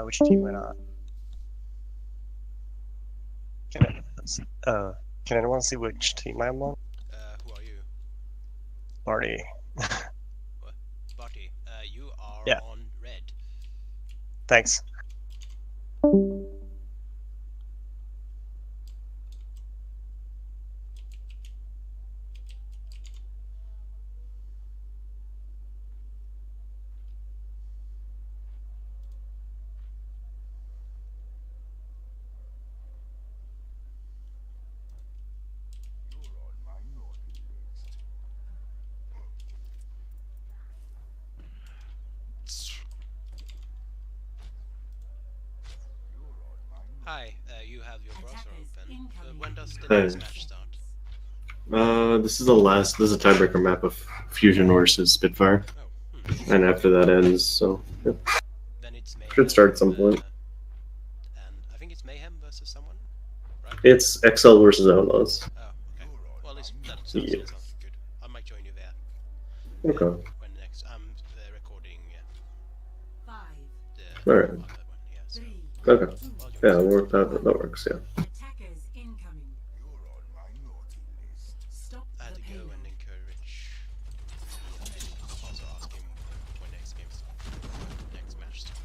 Which team went on? Can can anyone see which team I'm on? Who are you? Marty. What? Barty, you are Yeah. on red. Thanks. Hi, you have your browser open. When does the Hey. next match start? This is the last. This is a tiebreaker map of Fusion versus Spitfire, Oh, and after that ends, so yeah. Then it's Mayhem. Should start at some point. And I think it's Mayhem versus someone, right? It's XL versus Outlaws. Oh, okay. Well, that sounds Yeah. good. I might join you there. Okay. When next? I'm recording the All right. other one. Yeah. So Okay. I'll join Yeah, you. that works. Yeah. Attackers incoming. Stop I had the to go payload. and encourage. Also ask him when next match starts.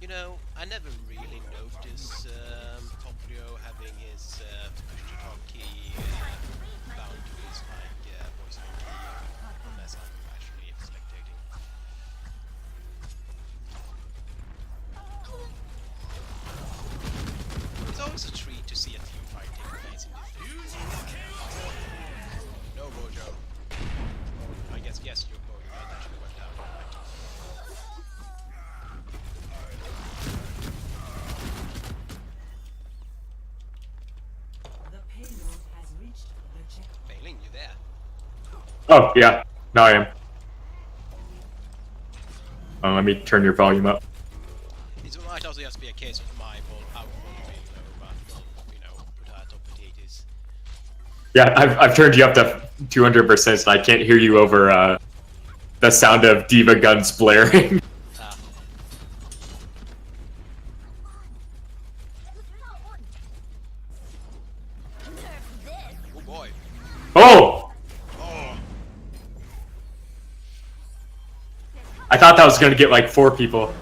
You know, I never really noticed Poplio having his push to talk key bound to his voice on key unless I'm actually spectating. It's always a treat to see a team fight take place in this. No, Rojo. I guess yes, you're going. That actually went down. The payload has reached the checkpoint. Failing, you there? Oh, yeah. Now I am. Let me turn your volume up. It might also just be a case of my volume being low, but you know, potato potatoes. Yeah, I've turned you up to 200%, so I can't hear you over the sound of Diva guns blaring. Ah. Oh boy. Oh! Oh. I thought that was going to get like 4 people.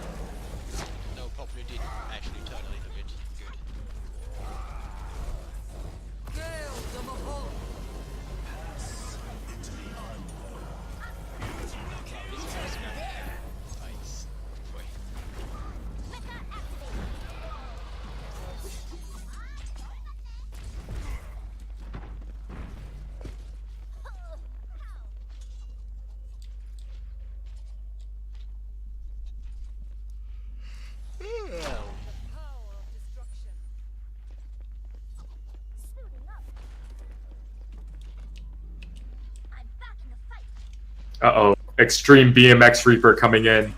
No, Poplar did actually turn a little bit good. Nice. Boy. Uh-oh. Extreme BMX Reaper coming in.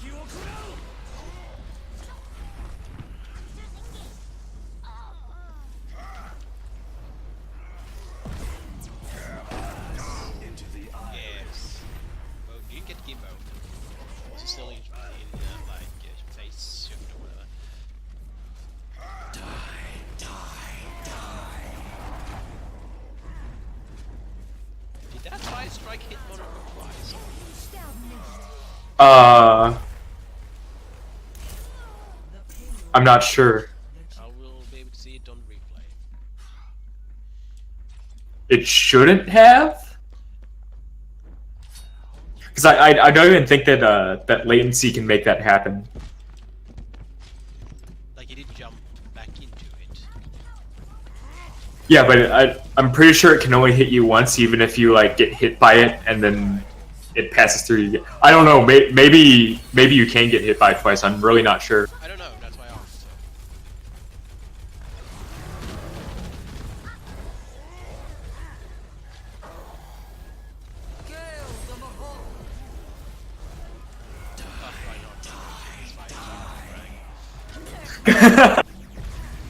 Yes. Well, you didn't get Gimbo. Also still in like face shift or whatever. Did that fire strike hit one of them twice? I'm not sure. I will be able to see it on replay. It shouldn't have? Because I don't even think that that latency can make that happen. Like he did jump back into it. Yeah, but I'm pretty sure it can only hit you once, even if you like get hit by it and then it passes through you. I don't know. Maybe you can get hit by it twice. I'm really not sure. I don't know, that's why I asked.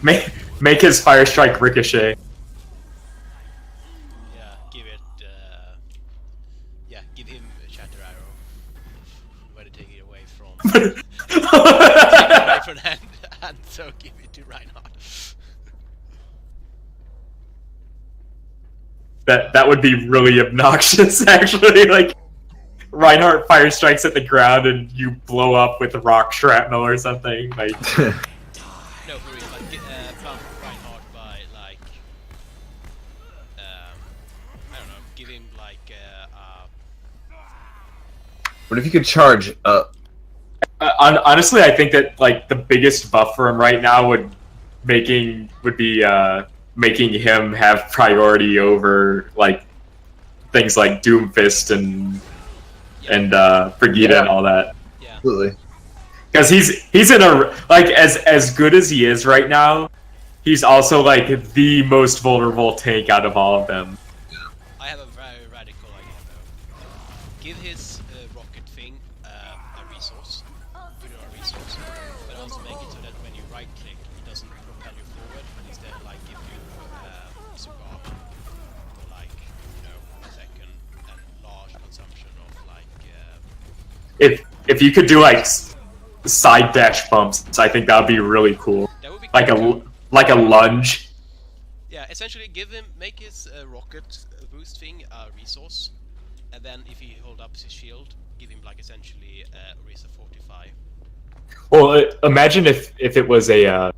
make his fire strike ricochet. Yeah, give it. Yeah, give him a shatter arrow. Where to take it away from. Take it away from hand, so give it to Reinhardt. That would be really obnoxious, actually. Like Reinhardt fire strikes at the ground and you blow up with rock shrapnel or something. Like No, for real, like, bump Reinhardt by, like, I don't know, give him, like, What if you could charge up? honestly, I think that like the biggest buff for him right now would be making him have priority over like things like Doomfist and Brigida and all that. yeah. Absolutely. Because he's in a like as good as he is right now, he's also like the most vulnerable tank out of all of them. I have a very radical idea, though. Give his rocket thing a resource, put it on a resource, but also make it so that when you right-click, it doesn't propel you forward, but instead, like, give you super up for, like, you know, a second and large consumption of, like, If you could do like side dash bumps, I think that would be really cool. that would be Like cool. a lunge. Yeah, essentially make his rocket boost thing a resource, and then if he hold up his shield, give him like essentially Orisa 45. Well, imagine if it was a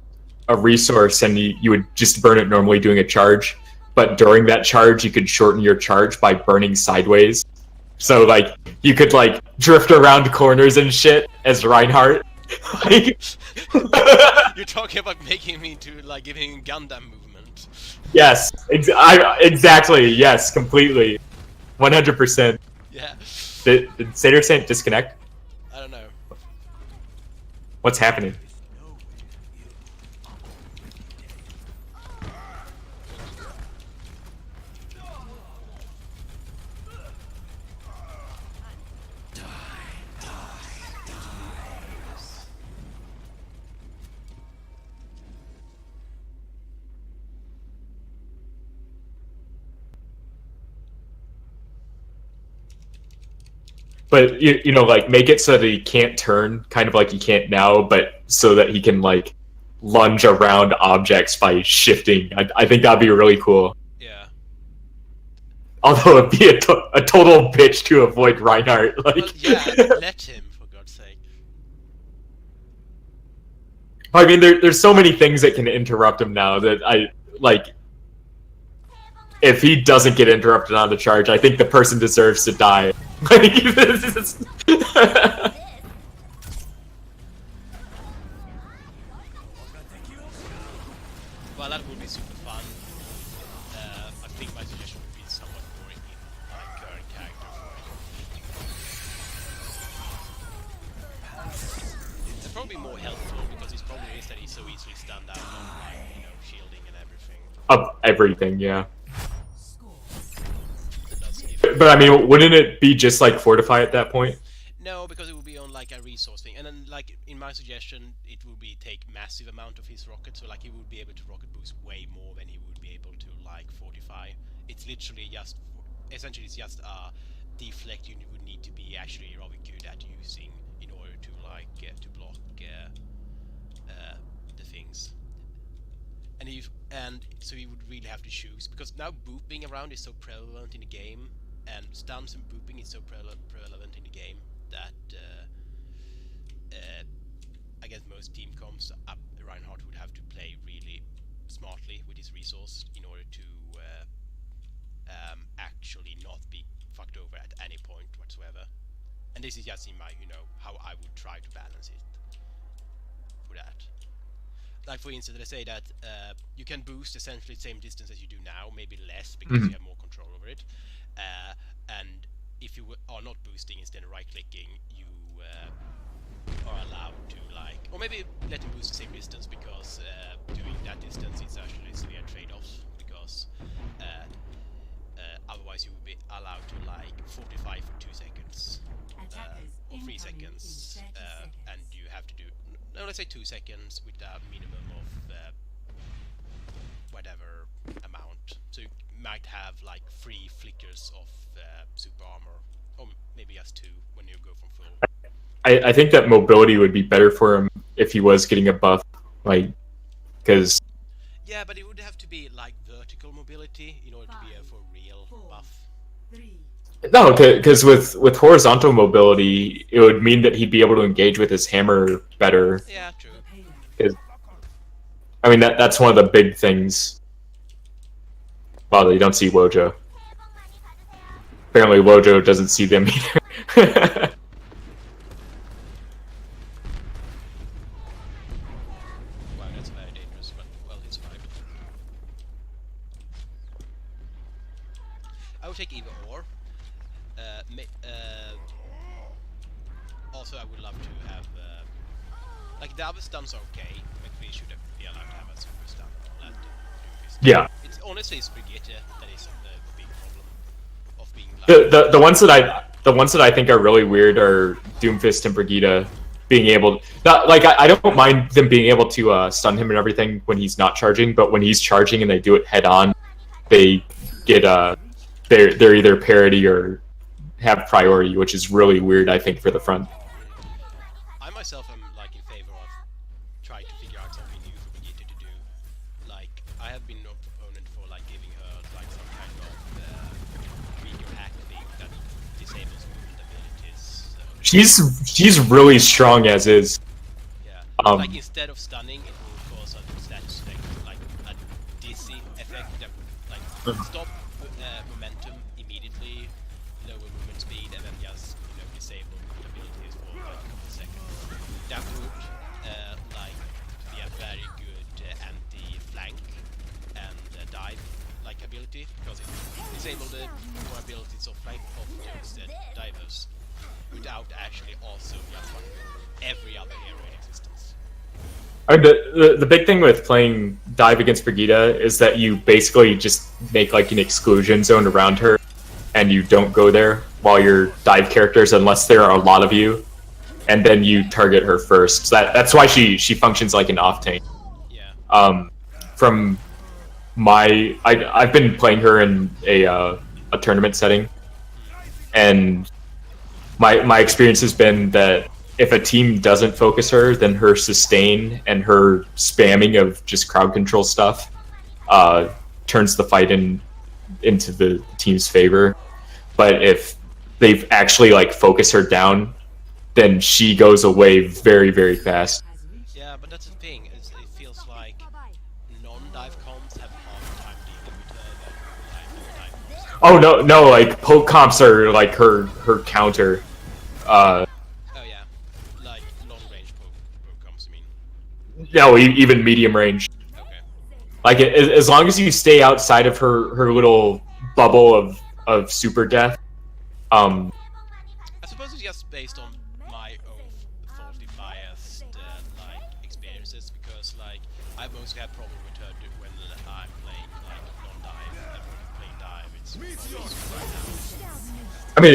resource and you would just burn it normally doing a charge, but during that charge you could shorten your charge by burning sideways. So like you could like drift around corners and shit as Reinhardt. Like, You're talking about making him into like giving him Gundam movement. yes, exactly. Yes, completely, 100%. Yeah, Did Seder Saint disconnect? I don't know. What's happening? But you know, like make it so that he can't turn, kind of like he can't now, but so that he can like lunge around objects by shifting. I think that'd be really cool. Yeah. Although it'd be a total bitch to avoid Reinhardt. Like, Well, yeah, let him, for God's sake. I mean, there's so many things that can interrupt him now that I like. If he doesn't get interrupted on the charge, I think the person deserves to die. Like, this is... Well, that would be super fun. I think my suggestion would be somewhat boring in like current character form. It's probably more helpful because his problem is that he's so easily stunned out on like, you know, shielding and everything. Of everything, yeah. That does give But I mean, wouldn't it be just like Fortify at that point? No, because it will be on like a resource thing, and then like in my suggestion, it will be take massive amount of his rocket, so like he would be able to rocket boost way more than he would be able to like fortify. It's literally just, essentially, it's just a deflect you would need to be actually rather good at using in order to like to block the things. And so you would really have to choose because now booping around is so prevalent in the game, and stuns and booping is so prevalent in the game that against most team comps, Reinhardt would have to play really smartly with his resource in order to actually not be fucked over at any point whatsoever. And this is just in my, you know, how I would try to balance it for that. Like for instance, let's say that you can boost essentially the same distance as you do now, maybe less because you have more control over it. And if you are not boosting, instead of right-clicking, you are allowed to like, or maybe let him boost the same distance because doing that distance is actually a severe trade-off because otherwise you would be allowed to like fortify for 2 seconds or 3 seconds, and you have to do no, let's say 2 seconds with a minimum of might have like 3 flickers of super armor, or maybe just 2 when you go from full. I think that mobility would be better for him if he was getting a buff, like, because Yeah, but it would have to be like vertical mobility in order to be a for real buff. 3, no, because with horizontal mobility, it would mean that he'd be able to engage with his hammer better. Yeah, true. payload. I mean, that's one of the big things. Wow, you don't see Wojo. Apparently, Wojo doesn't see them either. Wow, that's very dangerous, but well, he survived. I would take either or. Also, I would love to have like the other stuns are okay, but we should be allowed to have a super stun. Let Doomfist. Yeah. It's honestly it's Brigitte that is the big problem of being like The ones that I think are really weird are Doomfist and Brigitte being able to, not like I don't mind them being able to stun him and everything when he's not charging, but when he's charging and they do it head on, they get they're either parity or have priority, which is really weird, I think, for the front. I myself am like in favor of trying to figure out something new for Brigitte to do. Like I have been no proponent for like giving her like some kind of weaker hack thing that disables movement abilities. She's really strong as is. Yeah. Um, Like instead of stunning, it will cause a status effect, like a dizzy effect that would like stop momentum immediately, lower movement speed, and then just disable movement abilities for like a couple of seconds. That would like be a very good anti-flank and dive like ability because it disable the more abilities of flank of those divers without actually also just fucking every other hero in existence. I mean, the big thing with playing dive against Brigitte is that you basically just make like an exclusion zone around her, and you don't go there while your dive characters, unless there are a lot of you, and then you target her first. So that's why she functions like an off tank. Yeah. From I've been playing her in a tournament setting, and my experience has been that if a team doesn't focus her, then her sustain and her spamming of just crowd control stuff turns the fight into the team's favor. But if they've actually like focused her down, then she goes away very, very fast. Has reached Yeah, but that's the thing. It feels like non-dive comps have a harder time dealing with her than dive comps. Oh no, like poke comps are like her counter. Oh yeah, like long-range poke comps. I mean, No, even medium range. okay. Like as long as you stay outside of her little bubble of super death. I suppose it's just based on my own faulty biased like experiences because like I mostly had problem with her when I'm playing like non-dive and when I'm playing dive it's right now. I mean,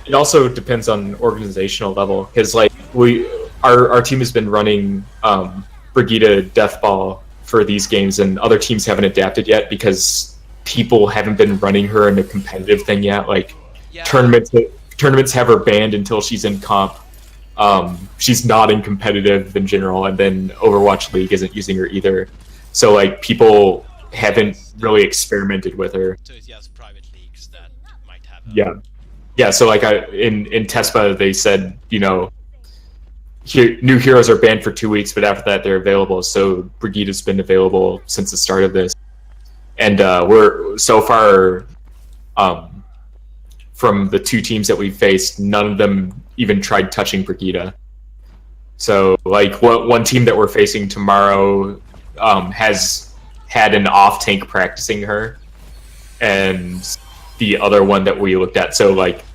it also depends on organizational level because like our team has been running Brigitte Deathball for these games, and other teams haven't adapted yet because people haven't been running her in a competitive thing yet. Like Yeah. tournaments have her banned until she's in comp. She's not in competitive in general, and then Overwatch League isn't using her either. So like people haven't really experimented with her. So it's just private leagues that might have. Yeah. So like in TESPA they said new heroes are banned for 2 weeks, but after that they're available. So Brigitte has been available since the start of this, and we're so far. From the 2 teams that we faced, none of them even tried touching Brigitte. So, like, one team that we're facing tomorrow has had an off-tank practicing her, and the other one that we looked at, so, like,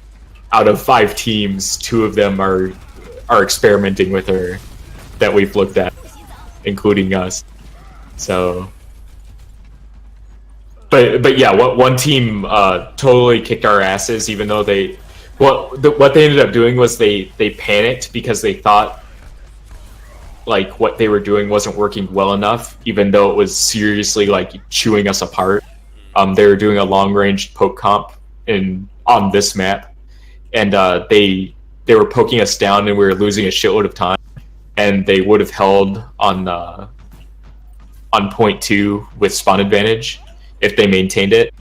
out of 5 teams, 2 of them are experimenting with her that we've looked at, including us. So... But yeah, one team totally kicked our asses, even though what they ended up doing was they panicked because they thought like what they were doing wasn't working well enough, even though it was seriously like chewing us apart. They were doing a long-range poke comp on this map, and they were poking us down, and we were losing a shitload of time. And they would have held on point 2 with spawn advantage if they maintained it.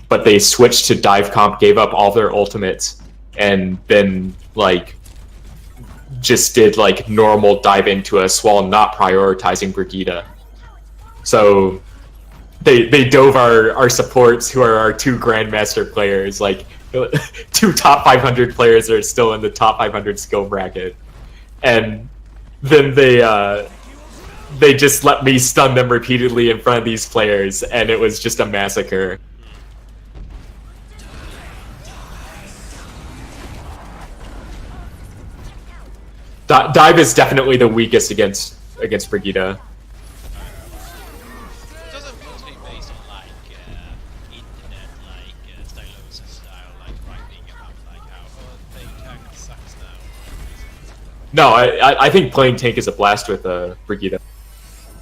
But they switched to dive comp, gave up all their ultimates, and then like just did like normal dive into us while not prioritizing Brigitte. So they dove our supports, who are our 2 grandmaster players, like 2 top 500 players that are still in the top 500 skill bracket, and then they just let me stun them repeatedly in front of these players, and it was just a massacre. Dive is definitely the weakest against Brigitte. It doesn't mostly based on like internet, like stylosis style, like writing about like how they tank sucks now. No, I think playing tank is a blast with Brigitte.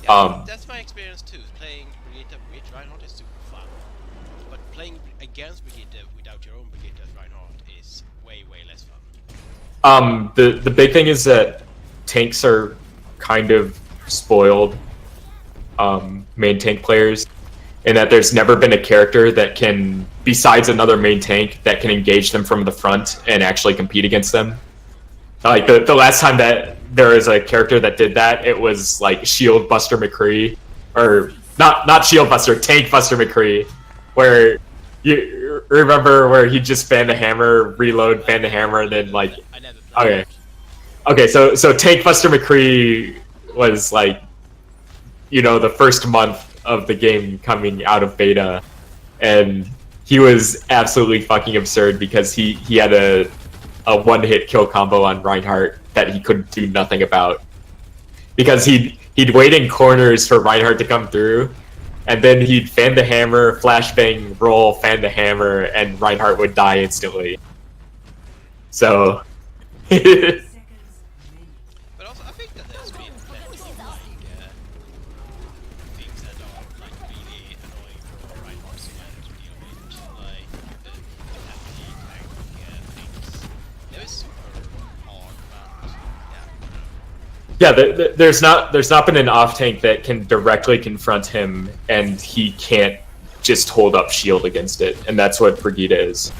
Yeah, that's my experience too. Playing Brigitte with Reinhardt is super fun, but playing against Brigitte without your own Brigitte as Reinhardt is way less fun. The big thing is that tanks are kind of spoiled main tank players, in that there's never been a character that can, besides another main tank, that can engage them from the front and actually compete against them. Like the last time that there was a character that did that, it was like Shield Buster McCree, or not Shield Buster, Tank Buster McCree, where you remember where he just fan the hammer, reload, fan the hammer, and then like I never played okay, so Tank Buster McCree was like, you know, the first month of the game coming out of beta, and he was absolutely fucking absurd because he had a one-hit kill combo on Reinhardt that he could do nothing about, because he'd wait in corners for Reinhardt to come through, and then he'd fan the hammer, flashbang, roll, fan the hammer, and Reinhardt would die instantly. So But also, I think that there's been plenty of like things that are like really annoying for Reinhardt's manner to deal with, like the anti-tank things. It was super hard, but yeah. there's not been an off tank that can directly confront him, and he can't just hold up shield against it, and that's what Brigitte is.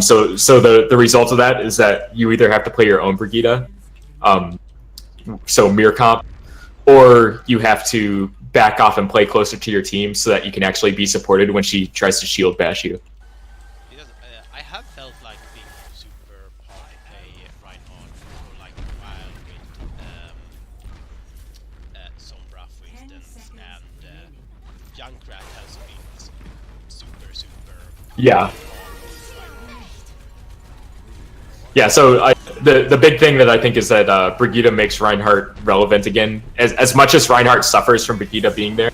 So the result of that is that you either have to play your own Brigitte, so mirror comp, or you have to back off and play closer to your team so that you can actually be supported when she tries to shield bash you. Because I have felt like being super hard to play Reinhardt for like a while with Sombra, for instance, and Junkrat has been super Yeah. Yeah, so the big thing that I think is that Brigitte makes Reinhardt relevant again. As much as Reinhardt suffers from Brigitte being there,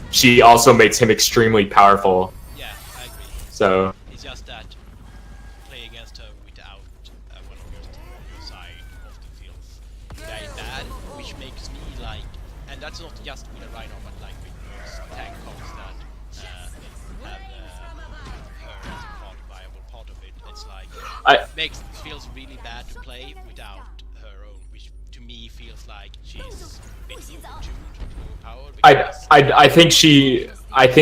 she also makes him extremely powerful. Yeah, I agree. So It's just that playing against her without one of your side often feels very bad, which makes me like, and that's not just with a Rhino, but like with most tank comps that have her as a viable part of it. It's like feels really bad to play without her own, which to me feels like she's a bit overpowered. I think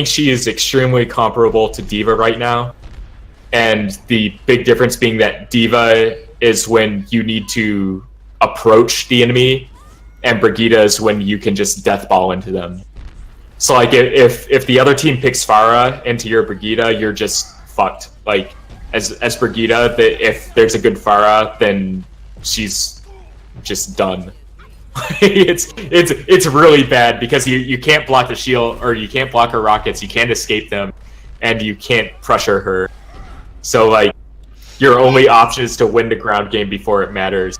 she is extremely comparable to D.Va right now, and the big difference being that D.Va is when you need to approach the enemy, and Brigitte is when you can just deathball into them. So like if the other team picks Pharah into your Brigitte, you're just fucked. Like as Brigitte, if there's a good Pharah, then she's just done. It's really bad because you can't block the shield, or you can't block her rockets, you can't escape them, and you can't pressure her. So like your only option is to win the ground game before it matters.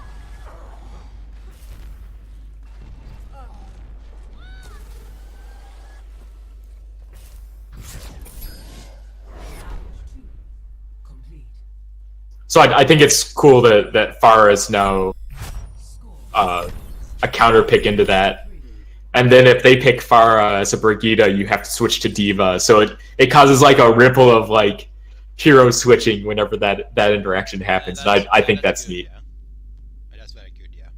So I think it's cool that Pharah is now a counter pick into that, and then if they pick Pharah as a Brigitte, you have to switch to Diva. So it causes like a ripple of like hero switching whenever that interaction happens. And I think that's good, neat. yeah. That's very good, yeah.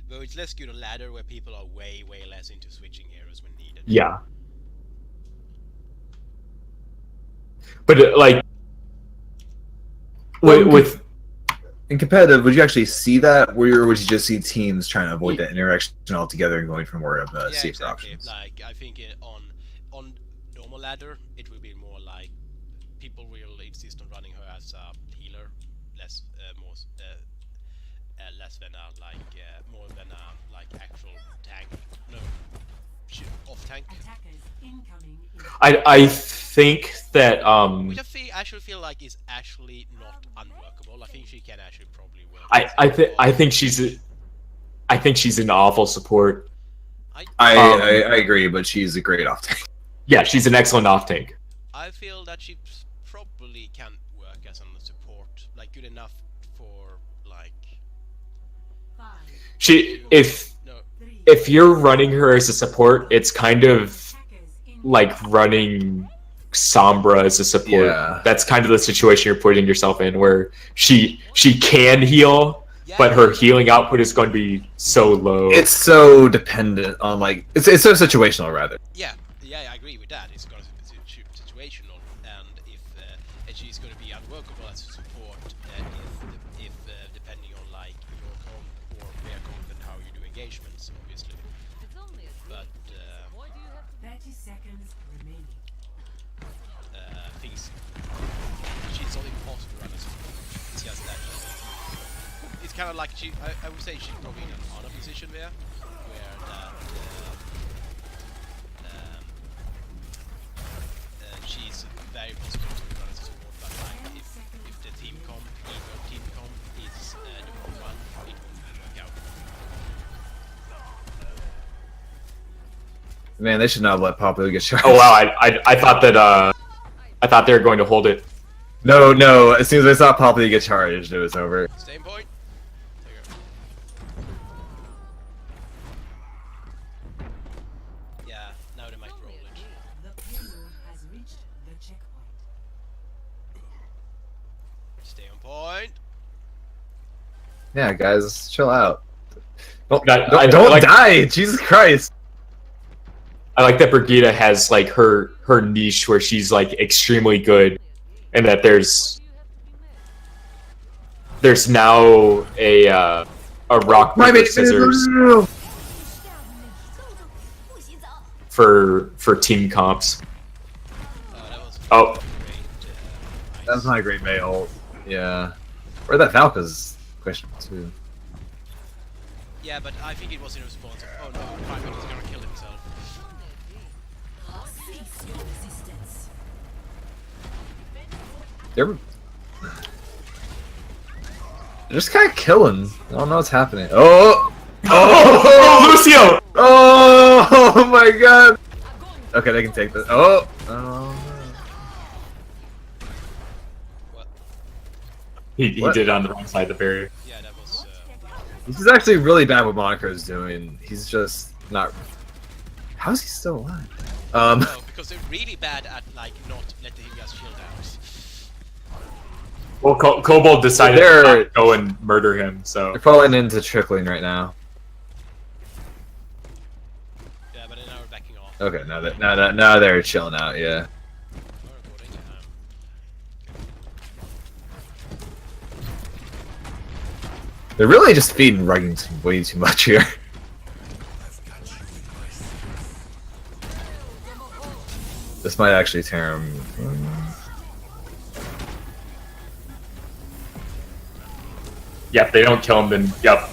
Though it's less good on ladder where people are way less into switching heroes when needed. Yeah. But like with in competitive, would you actually see that, or would you just see teams trying to avoid that interaction altogether and going for more of the safer exactly. options? Like I think on normal ladder, it will be more like people will insist on running her as a healer, less less than a more than a like actual tank. No, off tank. Attackers incoming. I think that Which actually feel like is actually not unworkable. I think she can actually probably work. I think she's an awful support. I agree, but she's a great off tank. Yeah, she's an excellent off tank. I feel that she probably can work as a support, like good enough for like. If you're running her as a support, it's kind of like running Sombra as a support. Yeah. That's kind of the situation you're putting yourself in, where she can heal, but her healing output is going to be so low. It's so dependent on like it's so situational rather. Yeah, I agree with that. It's going to be situational, and if and she's going to be unworkable as a support if depending on like your comp or their comp and how you do engagements, obviously. But 30 seconds remaining. things she's not impossible to run as a support. It's just that it's kind of like I would say she's probably in an honor position there, where that. She's very possible to run as a support, but like if the team comp, team comp is the wrong one, it won't work out. Man, they should not have let Popular get charged. Oh wow, I thought that I thought they were going to hold it. No. As soon as I saw Popular get charged, it was over. Same point. There you go. Yeah, now they might roll it. The payload has reached the checkpoint. Stay on point. Yeah, guys, chill out. Don't I like- die! Jesus Christ! I like that Brigitte has like her niche where she's like extremely good, and that there's now a rock paper scissors for team comps. That was Oh, great. That's not a great mail. Yeah. Where that Valka's question too. Yeah, but I think it was in response of, oh no, Prime is gonna kill himself. Cease your resistance. They're just kind of killing. I don't know what's happening. Oh! oh, Lucio! Oh my god! Okay, they can take this. Oh! What? He What? did it on the wrong side of the barrier. Yeah, that was. This is actually really bad what Monaco is doing. He's just not. How is he still alive? No, because they're really bad at like not letting him just shield out. Well, Kobold decided They're- to not go and murder him, so They're falling into trickling right now. Yeah, but then now we're backing off. Okay, now they're chilling out. Yeah. We're recording. They're really just feeding Ruggings way too much here. This might actually tear him. yeah, if they don't kill him, then yep.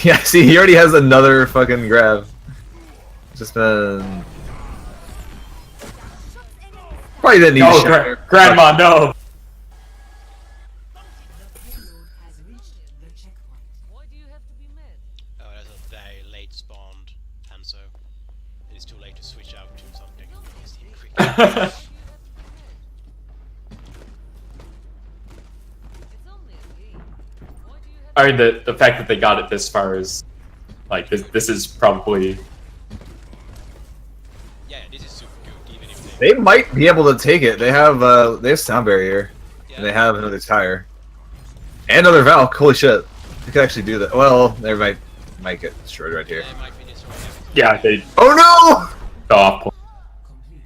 Yeah, see, he already has another fucking grab. Just been. Probably didn't need Oh, to share. Grandma, no. The payload has reached the checkpoint. Oh, that's a very late spawned Hanzo. It's too late to switch out to something. It's quick. I mean, the fact that they got it this far is like this is probably Yeah, this is super good, even if they... They might be able to take it. They have sound barrier, Yeah, and they have another tire, and another Valk. Holy shit! They could actually do that. Well, they might get destroyed right here. they might be destroyed. Yeah, they Oh no! fell off point. Complete.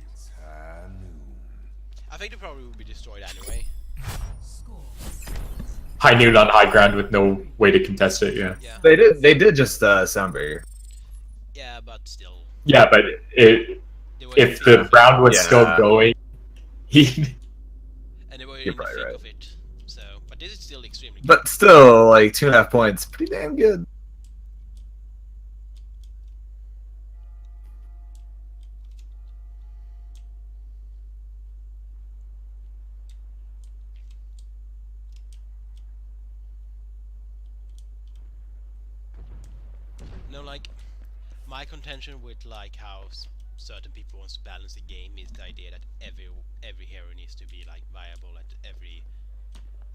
I think they probably will be destroyed anyway. Score. High noon on high ground with no way to contest it. Yeah. Yeah, They did just sound barrier. yeah, but still. Yeah, but They were if the round was Yeah. still going, he and they were You're in the probably thick right. of it. So, but this is still extremely good. But still, like 2.5 points, pretty damn good. No, like my contention with like how certain people want to balance the game is the idea that every hero needs to be like viable at every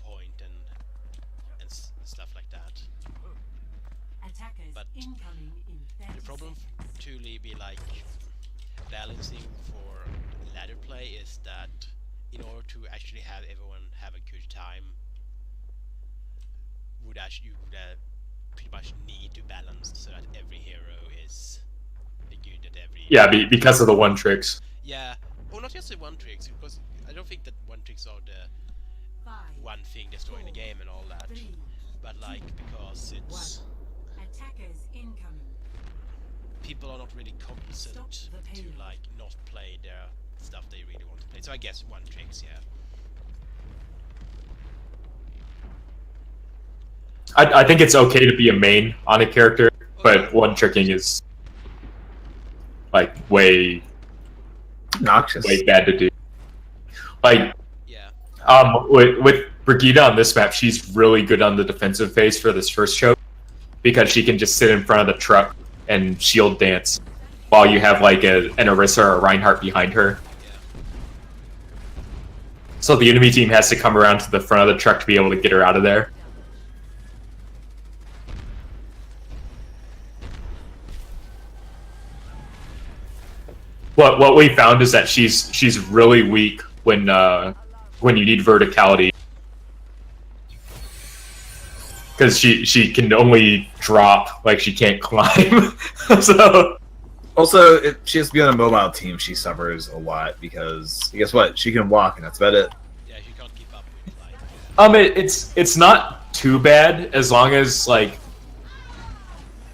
point and stuff like that. Attackers But incoming in 30 The problem seconds. truly be like balancing for ladder play is that in order to actually have everyone have a good time, you would pretty much need to balance so that every hero is good at every... yeah because of the one tricks. Yeah, or not just the one tricks, because I don't think that one tricks are the 5, one thing destroying the game and all that, 3, but like because it's attackers incoming. people are not really competent Stop the to payload. like not play their stuff they really want to play. So I guess one tricks, yeah. I think it's okay to be a main on a character, but one tricking is like way Noxious. bad to do. Like Yeah. with Brigitte on this map, she's really good on the defensive phase for this first choke because she can just sit in front of the truck and shield dance while you have like an Orisa or a Reinhardt behind her. Yeah. So the enemy team has to come around to the front of the truck to be able to get her out of there. What we found is that she's really weak when you need verticality, because she can only drop, like she can't climb. So Also, if she has to be on a mobile team, she suffers a lot because guess what? She can walk, and that's about it. Yeah, you can't keep up with like... it's not too bad as long as like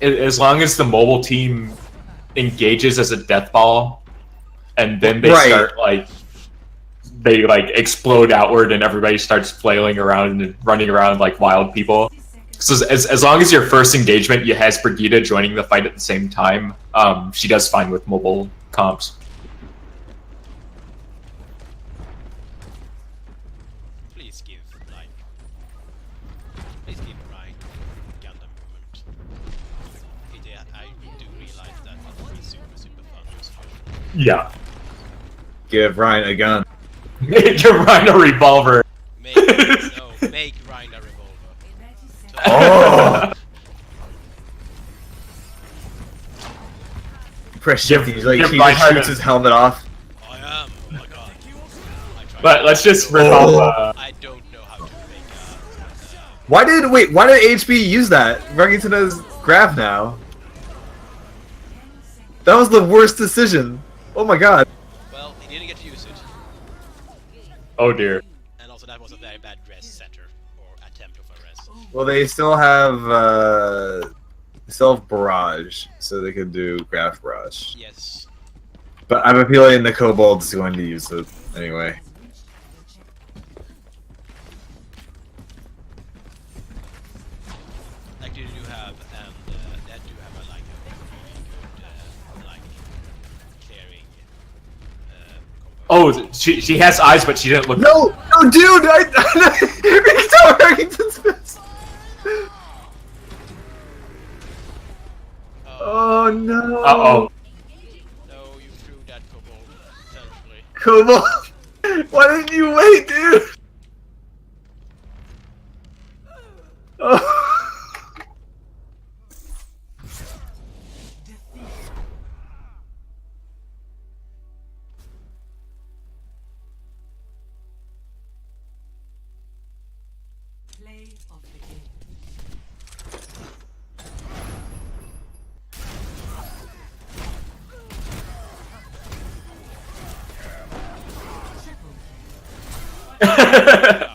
as long as the mobile team engages as a death ball, and then they Right. start like they like explode outward and everybody starts flailing around and running around like wild people. 30 seconds. So as long as your first engagement you has Brigitte joining the fight at the same time, she does fine with mobile comps. Please give Ryan Gundam movement. I do realize that it would be super fun to switch. Yeah. Give Ryan a gun. You're right, a revolver. Make Ryan a revolver. 30 seconds. Oh! Press shift. He's like give he Reinhardt just shoots a- his helmet off. I am. Oh my god. I tried. But let's just rip Oh. off. I don't know how to make Why did HB use that? Remington has grab now. That was the worst decision. Oh my god. well, he didn't get to use it. Oh dear. And also that was a very bad res setter, or attempt of a res. Well, they still have barrage, so they can do graph barrage. Yes. But I'm appealing the Kobold's going to use it anyway. Has reached the checkpoint. Like they do have, and that do have a like a really good like clearing combo. Oh, she has eyes, but she didn't look. No, dude! I tell Remington's face. Oh no! Uh-oh. No, you threw that kobold essentially. Kobold! Why didn't you wait, dude? Oh. of the game. Triple kill.